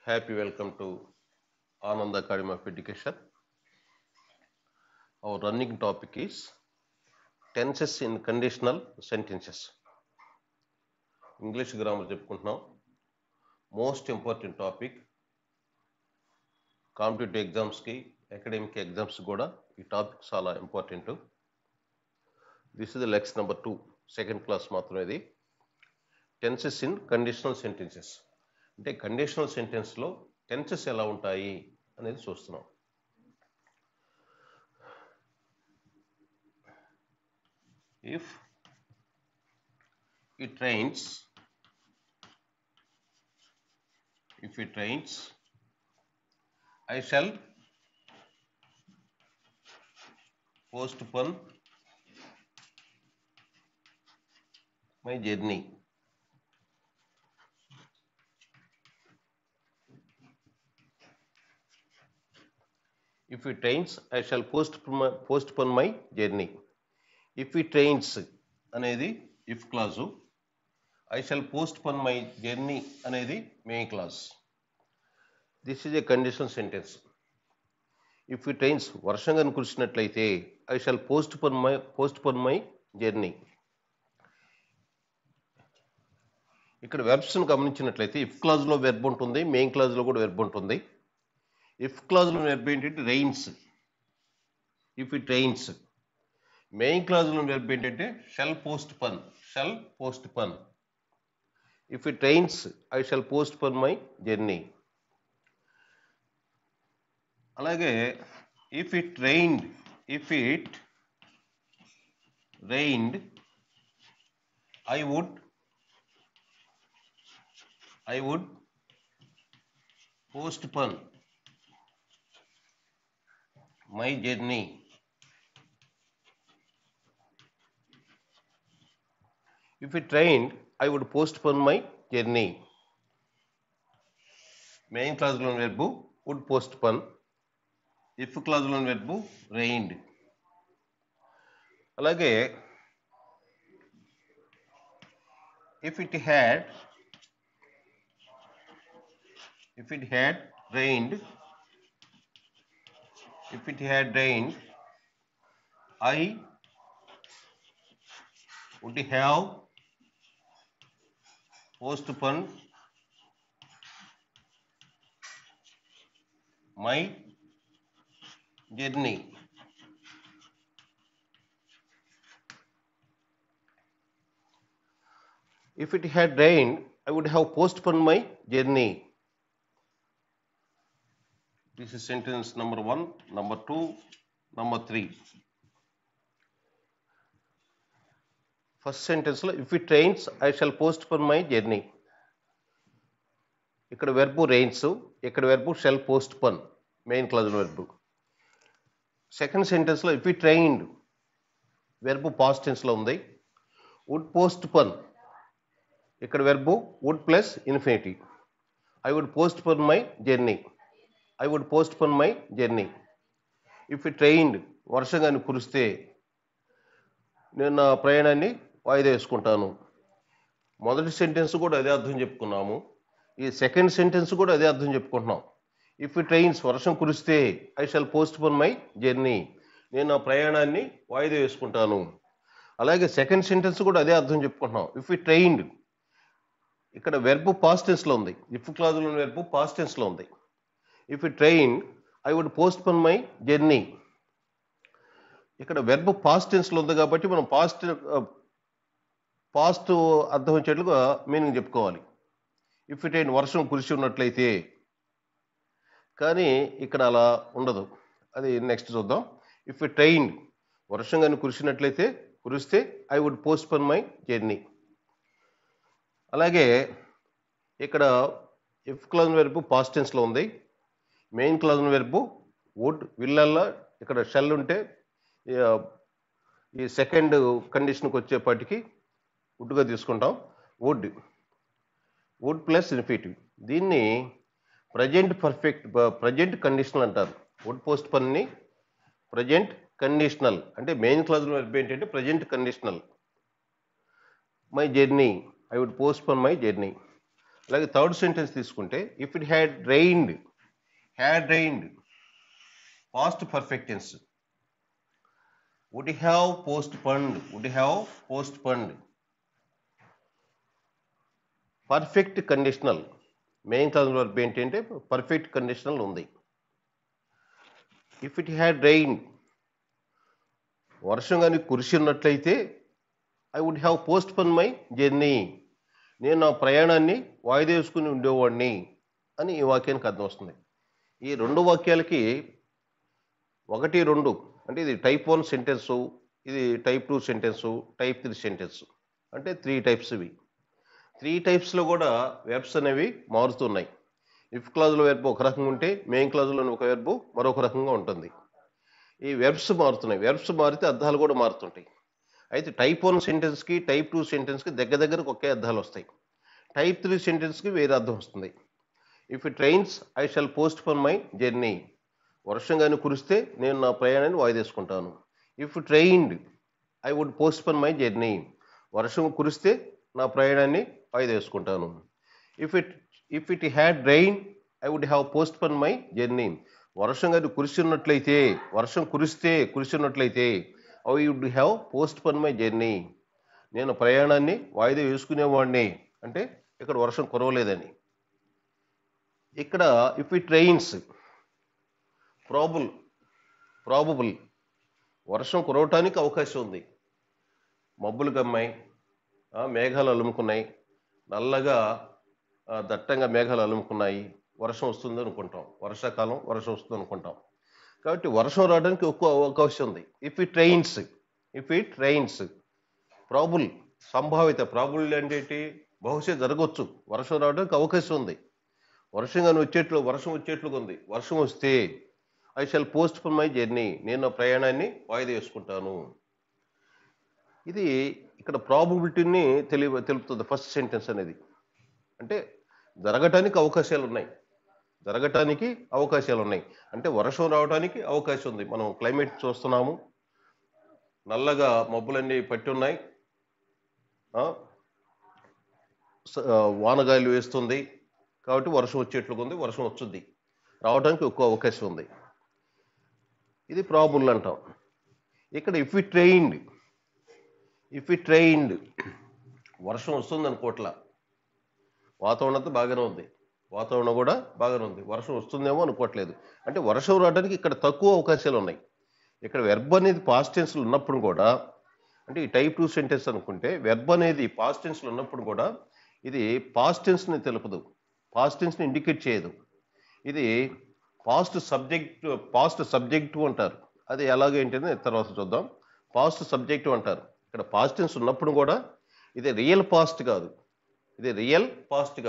Happy welcome to Anand Academy of Education. Our running topic is tenses in conditional sentences. English grammar చెప్పుకుంటున్నాం. Most important topic. Competitive ఎగ్జామ్స్కి academic exams కూడా ఈ topic చాలా important. This is the lecture number 2 second class మాత్రమే ఇది. Tenses in conditional sentences అంటే conditional సెంటెన్స్లో tenses ఎలా ఉంటాయి అనేది చూస్తున్నాం. If it rains, I shall postpone my journey. If it rains, I shall postpone my journey. If it rains అనేది if clause, I shall postpone my journey అనేది main clause. This is a conditional sentence. If it rains వర్షం కనుక కురిసినట్లయితే I shall postpone my journey. ఇక్కడ వెర్బ్స్ని గమనించినట్లయితే if క్లాజ్లో verb ఉంటుంది, మెయిన్ క్లాజ్లో కూడా వెర్బ్ ఉంటుంది. ఇఫ్ క్లాజ్లో వెర్బ్ ఏంటంటే rains, if it rains. Main క్లాజ్లో వెర్బ్ ఏంటంటే shall postpone. If it rains I shall postpone my journey. అలాగే if it rained I would postpone my journey. If it rained, I would postpone my journey. Main clause lo verb would postpone. If clause lo verb rained. Alage if it had rained, I would have postpone my journey. If it had rained, I would have postponed my journey. This is sentence number 1, number 2, number 3. First సెంటెన్స్లో if it rains I shall postpone my journey. ఇక్కడ verb rains, ఇక్కడ verb shall postpone, main clause verb. Second సెంటెన్స్లో if it rained verb past టెన్స్లో ఉంది. Would postpone, ఇక్కడ verb would plus infinitive. I would postpone my journey. If it rained వర్షం కానీ కురిస్తే నేను నా ప్రయాణాన్ని వాయిదా వేసుకుంటాను. మొదటి సెంటెన్స్ కూడా అదే అర్థం చెప్పుకున్నాము, ఈ సెకండ్ సెంటెన్స్ కూడా అదే అర్థం చెప్పుకుంటున్నాం. ఇఫ్ ఇట్ రైన్స్ వర్షం కురిస్తే I shall postpone my journey, నేను నా ప్రయాణాన్ని వాయిదా వేసుకుంటాను. అలాగే సెకండ్ సెంటెన్స్ కూడా అదే అర్థం చెప్పుకుంటున్నాం. ఇఫ్ ఇట్ రైన్డ్ ఇక్కడ వెర్బ్ పాస్ట్ టెన్స్లో ఉంది, ఇఫ్ క్లాజ్లో వెర్బ్ పాస్ట్ టెన్స్లో ఉంది. If it rained I would postpone my journey. ఇక్కడ వెర్బ్ పాస్ట్ టెన్స్లో ఉంది కాబట్టి మనం పాస్ట్ అర్థం వచ్చేట్లుగా మీనింగ్ చెప్పుకోవాలి. ఇఫ్ ఇట్ రైన్ వర్షం కురిసి ఉన్నట్లయితే, కానీ ఇక్కడ అలా ఉండదు, అది నెక్స్ట్ చూద్దాం. ఇఫ్ ఇట్ రైన్ వర్షం కానీ కురిస్తే I would postpone my journey. అలాగే ఇక్కడ ఇఫ్ క్లాజ్ వెర్బ్ పాస్ట్ టెన్స్లో ఉంది, మెయిన్ క్లాజ్ వెర్బ్ వుడ్, విల్లల్లా ఇక్కడ షెల్ ఉంటే ఈ సెకండ్ కండిషన్కి వచ్చేపాటికి వుడ్గా తీసుకుంటాం. Would plus infinitive. దీన్ని ప్రజెంట్ కండిషనల్ అంటారు. వుడ్ పోస్ట్పోన్ని ప్రజెంట్ కండిషనల్ అంటే మెయిన్ క్లాజ్లో వెర్బ్ ఏంటంటే present conditional. My journey, I would postpone my journey. అలాగే థర్డ్ సెంటెన్స్ తీసుకుంటే if it had rained past perfect టెన్స్, would have postponed. Perfect conditional, main clause verb ఏంటంటే perfect conditional ఉంది. If it had rain, వర్షం కానీ కురిసి ఉన్నట్లయితే I would have postpone my journey, నేను నా ప్రయాణాన్ని వాయిదా వేసుకుని ఉండేవాడిని అని ఈ వాక్యానికి అర్థం వస్తుంది. ఈ రెండు వాక్యాలకి 1, 2 అంటే ఇది టైప్ 1 సెంటెన్సు, ఇది టైప్ 2 సెంటెన్సు, టైప్ 3 సెంటెన్స్ అంటే 3 టైప్స్. ఇవి 3 టైప్స్లో కూడా వెర్బ్స్ అనేవి మారుతున్నాయి. ఇఫ్ క్లాజ్లో వెర్బ్ ఒక రకంగా ఉంటే మెయిన్ క్లాజ్లోని ఒక వెర్బ్ మరొక రకంగా ఉంటుంది. ఈ వెర్బ్స్ మారుతున్నాయి. వెర్బ్స్ మారితే అర్థాలు కూడా మారుతుంటాయి. అయితే టైప్ 1 సెంటెన్స్కి టైప్ 2 సెంటెన్స్కి దగ్గరకు ఒకే అర్థాలు వస్తాయి. టైప్ 3 సెంటెన్స్కి వేరే అర్థం వస్తుంది. If it rains I shall postpone my journey, వర్షం కానీ కురిస్తే నేను నా ప్రయాణాన్ని వాయిదేసుకుంటాను. If it rained I would postpone my journey, వర్షం కురిస్తే నా ప్రయాణాన్ని వాయిదేసుకుంటాను. If it had rain I would have postpone my journey, వర్షం కానీ వర్షం కురిసినట్లయితే I would have postpone my journey, నేను ప్రయాణాన్ని వాయిదా వేసుకునేవాడిని. అంటే ఇక్కడ వర్షం కురవలేదని. ఇక్కడ ఇఫ్ ఇట్ రైన్స్ ప్రాబబుల్, వర్షం కురవటానికి అవకాశం ఉంది. మబ్బులు కమ్మాయి, మేఘాలు అలుముకున్నాయి, నల్లగా దట్టంగా మేఘాలు అలుముకున్నాయి, వర్షం వస్తుంది అనుకుంటాం. వర్షాకాలం వర్షం వస్తుంది అనుకుంటాం. కాబట్టి వర్షం రావడానికి ఎక్కువ అవకాశం ఉంది. ఇఫ్ ఇట్ రైన్స్ ప్రాబుల్, సంభావిత. ప్రాబుల్ అంటే ఏంటి? బహుశా జరగవచ్చు, వర్షం రావడానికి అవకాశం ఉంది. వర్షం వచ్చేట్లుగా ఉంది. వర్షం వస్తే I shall postpone my journey, నేను నా ప్రయాణాన్ని వాయిదా వేసుకుంటాను. ఇది ఇక్కడ ప్రాబబిలిటీని తెలుపుతుంది ఫస్ట్ సెంటెన్స్ అనేది. అంటే జరగటానికి అవకాశాలు ఉన్నాయి. అంటే వర్షం రావడానికి అవకాశం ఉంది. మనం క్లైమేట్ చూస్తున్నాము, నల్లగా మబ్బులన్నీ పట్టి ఉన్నాయి, వానగాయలు వేస్తుంది. కాబట్టి వర్షం వచ్చేట్లుగా ఉంది, వర్షం వచ్చుద్ది, రావడానికి ఎక్కువ అవకాశం ఉంది. ఇది ప్రాబుల్ అంటాం. ఇక్కడ ఇఫ్ ఇట్ రైన్డ్ వర్షం వస్తుంది అనుకోవట్లా, వాతావరణం కూడా బాగానే ఉంది, వర్షం వస్తుందేమో అనుకోవట్లేదు. అంటే వర్షం రావడానికి ఇక్కడ తక్కువ అవకాశాలు ఉన్నాయి. ఇక్కడ వెర్బ్ అనేది పాస్ట్ టెన్స్లో ఉన్నప్పుడు కూడా, అంటే ఈ టైప్ 2 సెంటెన్స్ అనుకుంటే వెర్బ్ అనేది పాస్ట్ టెన్స్లో ఉన్నప్పుడు కూడా ఇది పాస్ట్ టెన్స్ని తెలుపదు, పాస్ట్ టెన్స్ని ఇండికేట్ చేయదు. ఇది పాస్ట్ సబ్జెక్టు అంటారు. అది ఎలాగేంటని తర్వాత చూద్దాం. పాస్ట్ సబ్జెక్టు అంటారు. ఇక్కడ పాస్ట్ టెన్స్ ఉన్నప్పుడు కూడా ఇది రియల్ పాస్ట్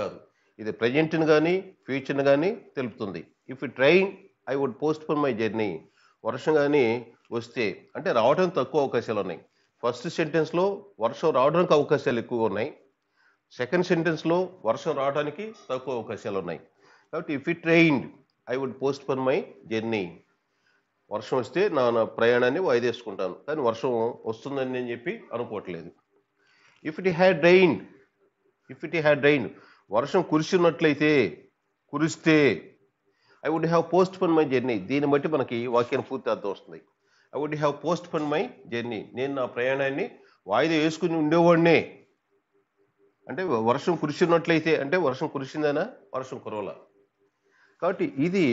కాదు, ఇది ప్రజెంట్ని కానీ ఫ్యూచర్ని కానీ తెలుపుతుంది. If it rain I would postpone my journey, వర్షం కానీ వస్తే, అంటే రావడానికి తక్కువ అవకాశాలు ఉన్నాయి. ఫస్ట్ సెంటెన్స్లో వర్షం రావడానికి అవకాశాలు ఎక్కువ ఉన్నాయి. సెకండ్ సెంటెన్స్లో వర్షం రావడానికి తక్కువ అవకాశాలు ఉన్నాయి. కాబట్టి if it rained I would postpone my journey, వర్షం వస్తే నా ప్రయాణాన్ని వాయిదేసుకుంటాను. కానీ వర్షం వస్తుందని నేను చెప్పి అనుకోవట్లేదు. ఇఫ్ ఇట్ హ్యాడ్ రైన్ వర్షం కురిస్తే I would have postpone my journey, దీన్ని బట్టి మనకి వాక్యాన్ని పూర్తి అర్థం వస్తుంది. I would have postpone my journey, నేను నా ప్రయాణాన్ని వాయిదా వేసుకుని ఉండేవాడినే. అంటే వర్షం కురిసినట్లయితే, అంటే వర్షం కురిసిందనా, వర్షం కురవలా. కాబట్టి ఇది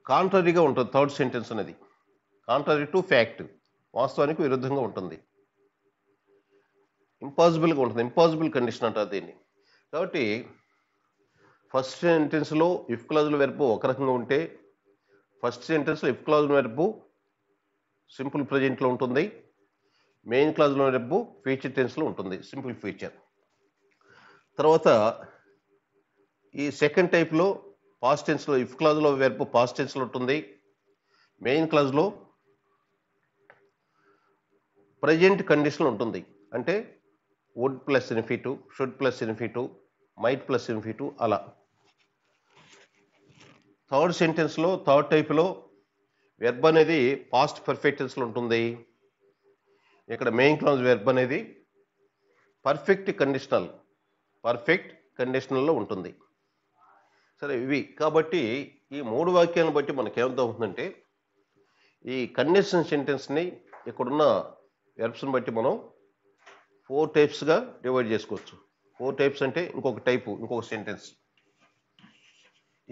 కాంట్రరీగా ఉంటుంది. థర్డ్ సెంటెన్స్ అనేది కాంట్రరీ టు ఫ్యాక్ట్, వాస్తవానికి విరుద్ధంగా ఉంటుంది, ఇంపాసిబుల్గా ఉంటుంది. ఇంపాసిబుల్ కండిషన్ అంటారు దీన్ని. కాబట్టి ఫస్ట్ సెంటెన్స్లో ఇఫ్ క్లాజుల వెర్బ్ ఒక రకంగా ఉంటే, ఫస్ట్ సెంటెన్స్లో ఇఫ్ క్లాజుల వెర్బ్ సింపుల్ ప్రెజెంట్లో ఉంటుంది, మెయిన్ క్లాజ్లో వెర్బ్ ఫ్యూచర్ టెన్స్లో ఉంటుంది, సింపుల్ ఫ్యూచర్. తర్వాత ఈ సెకండ్ టైప్లో పాస్ట్ టెన్స్లో ఇఫ్ క్లాజ్లో వెర్బ్ పాస్ట్ టెన్స్లో ఉంటుంది, మెయిన్ క్లాజ్లో ప్రజెంట్ కండిషన్లో ఉంటుంది. అంటే would plus infinitive, should plus infinitive, might plus infinitive అలా. థర్డ్ టైప్లో వెర్బ్ అనేది పాస్ట్ పర్ఫెక్ట్ టెన్స్లో ఉంటుంది. ఇక్కడ మెయిన్ క్లాజ్ వెర్బ్ అనేది పర్ఫెక్ట్ కండిషనల్లో ఉంటుంది. సరే, ఇవి కాబట్టి ఈ 3 వాక్యాలను బట్టి మనకేమవుతుందంటే ఈ కండిషన్ సెంటెన్స్ని ఇక్కడున్న వెర్బ్స్ని బట్టి మనం 4 టైప్స్గా డివైడ్ చేసుకోవచ్చు. 4 టైప్స్ అంటే ఇంకొక sentence.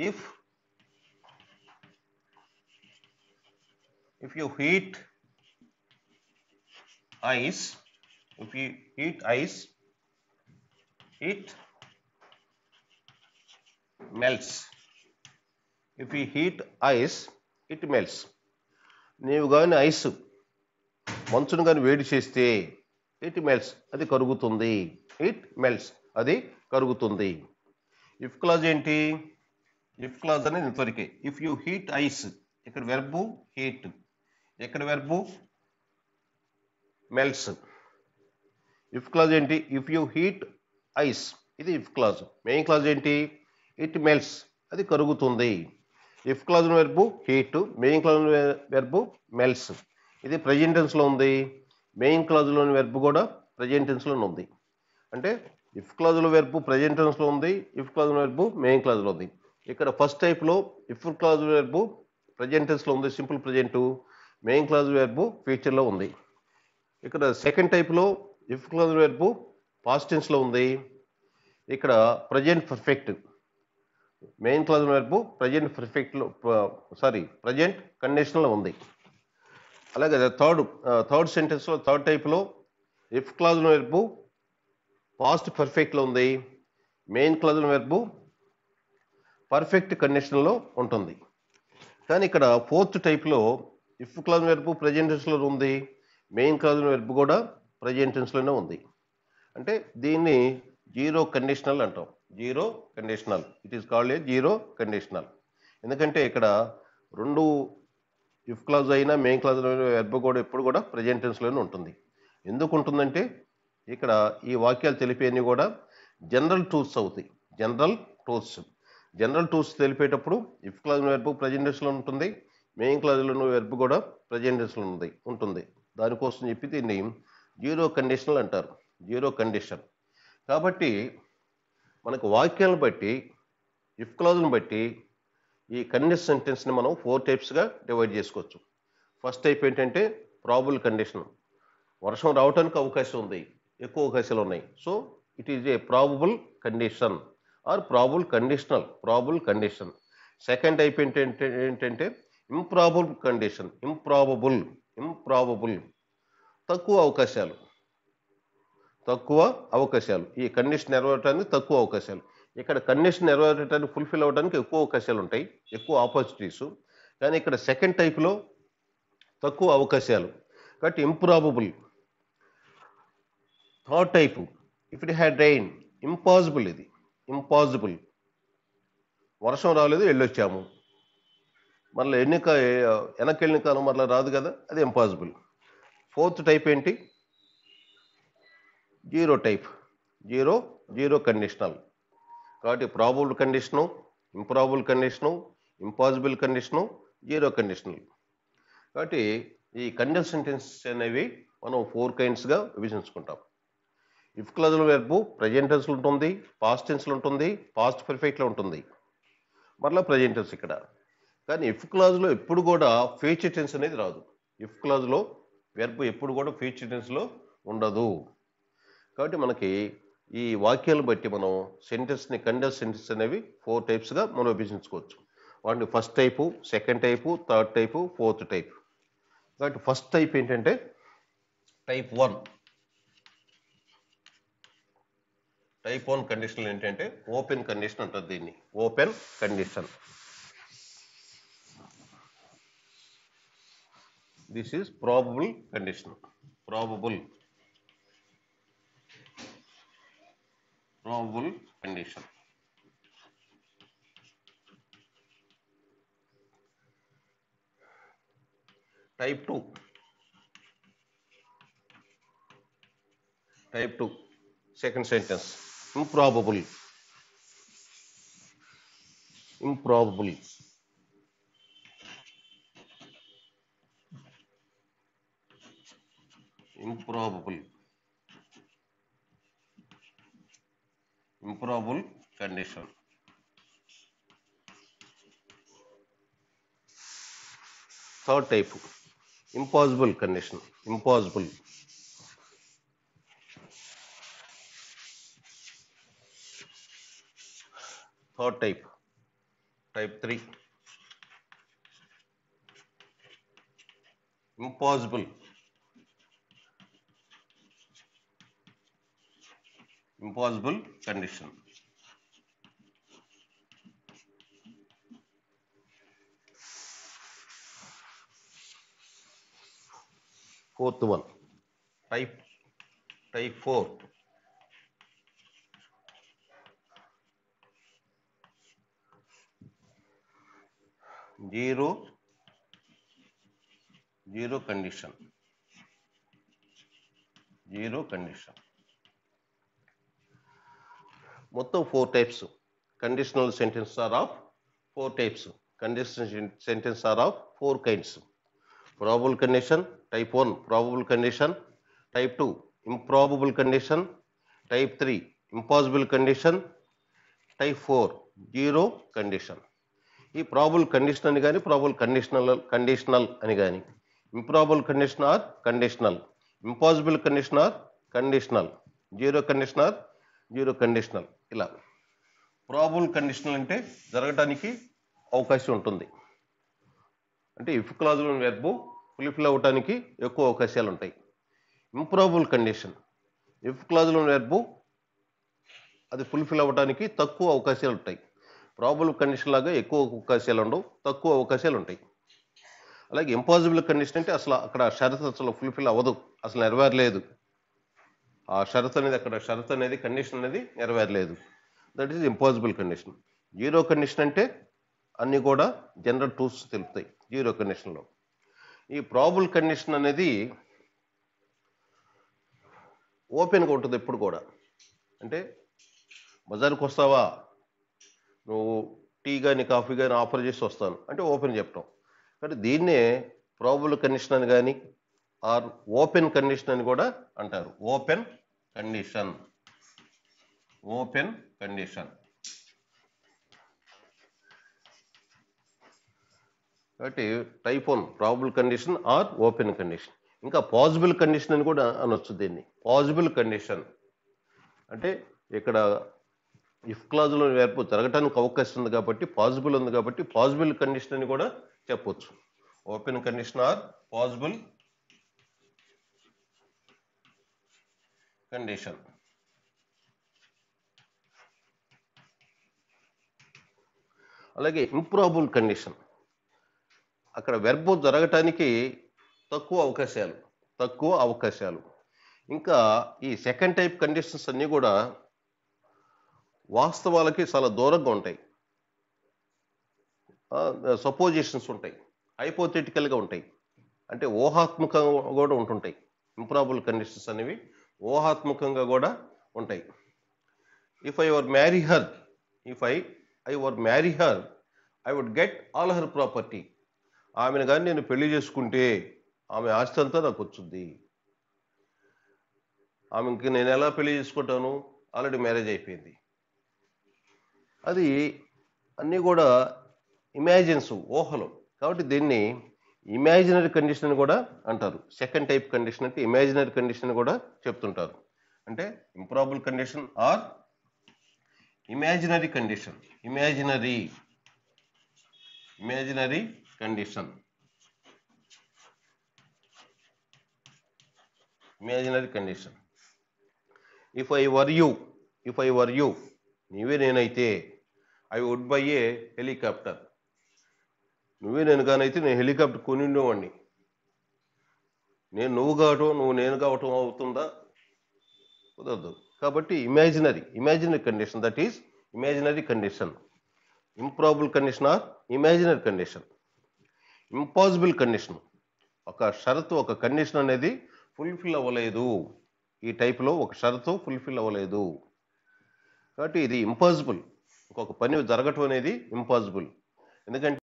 If you heat ice it melts. If you heat ice, it melts. నీవు కానీ మంచును కానీ వేడి చేస్తే ఇట్ మెల్ట్స్, అది కరుగుతుంది. అది కరుగుతుంది. ఇఫ్ క్లాజ్ ఏంటి? ఇఫ్ క్లాజ్ అనేది ఇంతవరకే. ఇఫ్ యూ హీట్ ఐస్, ఇక్కడ వెర్బు హీట్, ఇక్కడ వెర్బు మెల్ట్స్. ఇఫ్ క్లాజ్ ఏంటి? ఇఫ్ యూ హీట్ ఐస్, ఇది ఇఫ్ క్లాజ్. మెయిన్ క్లాజ్ ఏంటి? ఇట్ మెల్ట్స్, అది కరుగుతుంది. If clause verb heat, main clause verb melts. ఇది ప్రెజెంట్ టెన్స్లో ఉంది. మెయిన్ క్లాజ్లోని వెర్బు కూడా ప్రెజెంట్ టెన్స్లో ఉంది. అంటే ఇఫ్ క్లాజ్లో వెర్బు ప్రెజెంట్ టెన్స్లో ఉంది, ఇఫ్ క్లాజ్ వెర్బు మెయిన్ క్లాజ్లో ఉంది. ఇక్కడ ఫస్ట్ టైప్లో ఇఫ్ క్లాజ్ వెర్బు ప్రెజెంట్ టెన్స్లో ఉంది, simple present. Main clause verb ఫ్యూచర్లో ఉంది. ఇక్కడ సెకండ్ టైప్లో ఇఫ్ క్లాజ్ వెర్బు పాస్ట్ టెన్స్లో ఉంది. ఇక్కడ present perfect, main clause verb present కండిషన్లో ఉంది. అలాగే థర్డ్ సెంటెన్స్లో థర్డ్ టైప్లో ఇఫ్ క్లాజ్ వెర్బు పాస్ట్ పర్ఫెక్ట్లో ఉంది. మెయిన్ క్లాజ్ వెర్బు పర్ఫెక్ట్ కండిషన్లో ఉంటుంది. కానీ ఇక్కడ ఫోర్త్ టైప్లో ఇఫ్ క్లాజ్ వెర్బు ప్రెజెంట్ టెన్స్లో ఉంది, మెయిన్ క్లాజ్ వెర్బు కూడా ప్రెజెంట్ టెన్స్లోనే ఉంది. అంటే దీన్ని జీరో కండిషనల్ అంటాం. Zero conditional, it is called a zero conditional. ఎందుకంటే ఇక్కడ రెండు ఇఫ్ క్లాజ్ అయినా మెయిన్ క్లాజ్ వెర్బ్ కూడా ఎప్పుడు కూడా ప్రెజెంట్ టెన్స్లోనే ఉంటుంది. ఎందుకు ఉంటుందంటే ఇక్కడ ఈ వాక్యాలు తెలిపేవన్నీ కూడా జనరల్ ట్రూత్స్ అవుతాయి. జనరల్ ట్రూత్స్ తెలిపేటప్పుడు ఇఫ్ క్లాజ్ వెర్బ్ ప్రెజెంట్ టెన్స్లో ఉంటుంది, మెయిన్ క్లాజ్లో వెర్బ్ కూడా ప్రెజెంట్ టెన్స్లో ఉంటుంది. దానికోసం చెప్పి దీన్ని జీరో కండిషనల్ అంటారు. Zero condition. కాబట్టి మనకు వాక్యాలను బట్టి, ఇఫ్ క్లాజ్ని బట్టి ఈ కండిషన్ సెంటెన్స్ని మనం 4 టైప్స్గా డివైడ్ చేసుకోవచ్చు. ఫస్ట్ టైప్ ఏంటంటే ప్రాబుల్ కండిషన్. వర్షం రావడానికి అవకాశం ఉంది, ఎక్కువ అవకాశాలు ఉన్నాయి. So it is a probable condition are probable condition. Second type ఏంటంటే ఇంప్రాబుల్ కండిషన్. ఇంప్రాబుల్, తక్కువ అవకాశాలు. ఈ కండిషన్ నెరవేరడానికి తక్కువ అవకాశాలు. ఇక్కడ కండిషన్ నెరవేరడానికి ఫుల్ఫిల్ అవ్వడానికి ఎక్కువ అవకాశాలు ఉంటాయి, ఎక్కువ ఆపర్చునిటీస్. కానీ ఇక్కడ సెకండ్ టైప్లో తక్కువ అవకాశాలు, కాబట్టి improbable. Third type if it had rain, impossible. వర్షం రాలేదు, వెళ్ళొచ్చాము, మళ్ళీ వెనక్కి వెళ్ళిన కాలం మళ్ళీ రాదు కదా, అది ఇంపాసిబుల్. ఫోర్త్ టైప్ ఏంటి? Zero type. Zero conditional. కాబట్టి probable condition, improbable condition, impossible condition, zero conditional. కాబట్టి ఈ కండిషన్ సెంటెన్స్ అనేవి మనం 4 కైండ్స్గా విభజించుకుంటాం. ఇఫ్ క్లాజ్లో వెర్బు ప్రెజెంట్ టెన్స్లో ఉంటుంది, పాస్ట్ టెన్స్లో ఉంటుంది, పాస్ట్ పర్ఫెక్ట్లో ఉంటుంది, మరలా ప్రెజెంట్ టెన్స్ ఇక్కడ. కానీ ఇఫ్ క్లాజ్లో ఎప్పుడు కూడా ఫ్యూచర్ టెన్స్ అనేది రాదు. ఇఫ్ క్లాజ్లో వెర్బు ఎప్పుడు కూడా ఫ్యూచర్ టెన్స్లో ఉండదు. కాబట్టి మనకి ఈ వాక్యాలను బట్టి మనం కండిషన్ సెంటెన్స్ అనేవి 4 టైప్స్గా మనం విభజించుకోవచ్చు. వాటిని first type, second type, third type, fourth type. కాబట్టి ఫస్ట్ టైప్ ఏంటంటే టైప్ 1. టైప్ 1 కండిషన్ ఏంటంటే ఓపెన్ కండిషన్ అంటారు దీన్ని. Open condition. This is probable condition. Probable condition. Type 2 second sentence improbable. Improbable condition. Third type impossible condition. Impossible. Third type type 3 impossible. Impossible condition. Fourth one type 4 zero condition. మొత్తం 4 types. Conditional sentence are of 4 types. Conditional sentence are of 4 kinds. probable condition type 1 probable condition, type 2 improbable condition, type 3 impossible condition, type 4 zero condition. ఈ probable condition అని కానీ probable conditional అని కానీ improbable condition are conditional, impossible condition or conditional, zero conditional ఇలా. Probable conditional అంటే జరగటానికి అవకాశం ఉంటుంది. అంటే ఇఫ్ క్లాజులోని వెర్బు ఫుల్ఫిల్ అవ్వటానికి ఎక్కువ అవకాశాలు ఉంటాయి. ఇంప్రాబుల్ కండిషన్ ఇఫ్ క్లాజులోని వెర్బు అది ఫుల్ఫిల్ అవ్వటానికి తక్కువ అవకాశాలు ఉంటాయి. ప్రాబుల్ కండిషన్ లాగా ఎక్కువ అవకాశాలు ఉండవు, తక్కువ అవకాశాలు ఉంటాయి. అలాగే ఇంపాసిబుల్ కండిషన్ అంటే అసలు అక్కడ షరతు అసలు ఫుల్ఫిల్ అవ్వదు, అసలు నెరవేరలేదు. ఆ షరతు అనేది అక్కడ షరతు అనేది కండిషన్ అనేది నెరవేరలేదు. That is impossible condition. Zero condition అంటే అన్నీ కూడా జనరల్ ట్రూత్స్ తెలుపుతాయి జీరో కండిషన్లో. ఈ ప్రాబుల్ కండిషన్ అనేది ఓపెన్గా ఉంటుంది ఎప్పుడు కూడా. అంటే బజార్కి వస్తావా, నువ్వు టీ కానీ కాఫీ కానీ ఆఫర్ చేసి వస్తాను అంటే ఓపెన్ చెప్పడం. కాబట్టి దీన్నే ప్రాబుల్ కండిషన్ అని కానీ ఆర్ ఓపెన్ కండిషన్ అని కూడా అంటారు. Open condition. కాబట్టి type 1 probable condition or open condition. ఇంకా పాసిబుల్ కండిషన్ అని కూడా అనొచ్చు దీన్ని. పాసిబుల్ కండిషన్ అంటే ఇక్కడ ఇఫ్ క్లాజులో వెర్బ్ జరగటానికి అవకాశం ఉంది కాబట్టి పాసిబుల్ ఉంది కాబట్టి పాసిబుల్ కండిషన్ అని కూడా చెప్పొచ్చు. Open condition or possible condition. అలాగే ఇంప్రాబుల్ కండిషన్ అక్కడ వెర్బ్ జరగటానికి తక్కువ అవకాశాలు. ఇంకా ఈ సెకండ్ టైప్ కండిషన్స్ అన్నీ కూడా వాస్తవాలకి చాలా దూరంగా ఉంటాయి. సపోజిషన్స్ ఉంటాయి, హైపోథెటికల్గా ఉంటాయి, అంటే ఊహాత్మకంగా కూడా ఉంటుంటాయి. ఇంప్రాబుల్ కండిషన్స్ అనేవి ఊహాత్మకంగా కూడా ఉంటాయి. If I were marry her I would get all her property. ఆమెను కానీ నేను పెళ్లి చేసుకుంటే ఆమె ఆస్తి అంతా నాకు వచ్చుద్ది. ఆమెకి నేను ఎలా పెళ్లి చేసుకుంటాను, ఆల్రెడీ మ్యారేజ్ అయిపోయింది. అది అన్నీ కూడా ఇమాజిన్స్, ఊహలు. కాబట్టి దీన్ని ఇమాజినరీ కండిషన్ అని కూడా అంటారు. సెకండ్ టైప్ కండిషన్ అంటే ఇమాజినరీ కండిషన్ కూడా చెప్తుంటారు. అంటే improbable condition or imaginary condition. Imaginary condition. If I were you నీవే నేనైతే I would buy a helicopter. నువ్వే నేను కానైతే నేను హెలికాప్టర్ కొని ఉండేవాడిని. నువ్వు నేను కావటం అవుతుందా? కుదరదు. కాబట్టి imaginary condition, that is imaginary condition. Improbable condition or imaginary condition. Impossible condition ఒక షరతు, ఒక కండిషన్ అనేది ఫుల్ఫిల్ అవ్వలేదు. ఈ టైప్లో ఒక షరతు ఫుల్ఫిల్ అవ్వలేదు కాబట్టి ఇది ఇంపాసిబుల్. ఇంకొక పని జరగటం అనేది ఇంపాసిబుల్. ఎందుకంటే